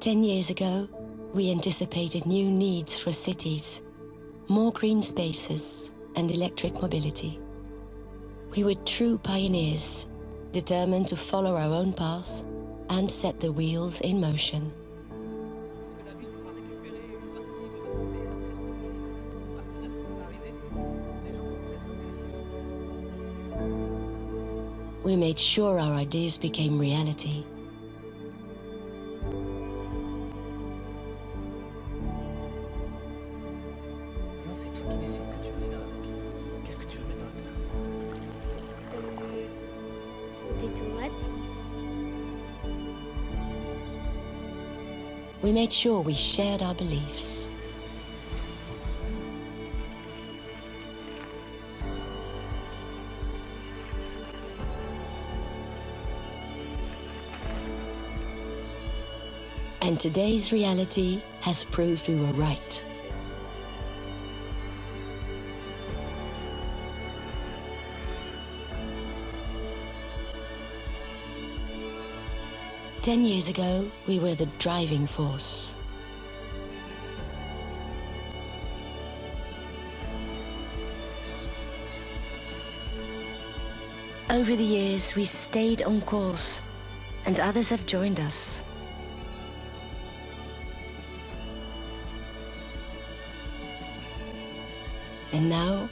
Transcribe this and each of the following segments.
10 years ago, we anticipated new needs for cities, more green spaces and electric mobility. We were true pioneers, determined to follow our own path and set the wheels in motion. We made sure our ideas became reality. Non, c'est toi qui décides ce que tu veux faire avec. Qu'est-ce que tu veux mettre dans la terre? Des tomates. We made sure we shared our beliefs. And today's reality has proved we were right. Ten years ago, we were the driving force. Over the years, we stayed on course, and others have joined us. And now,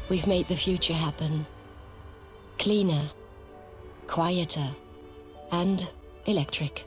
we've made the future happen. Cleaner, quieter, and electric.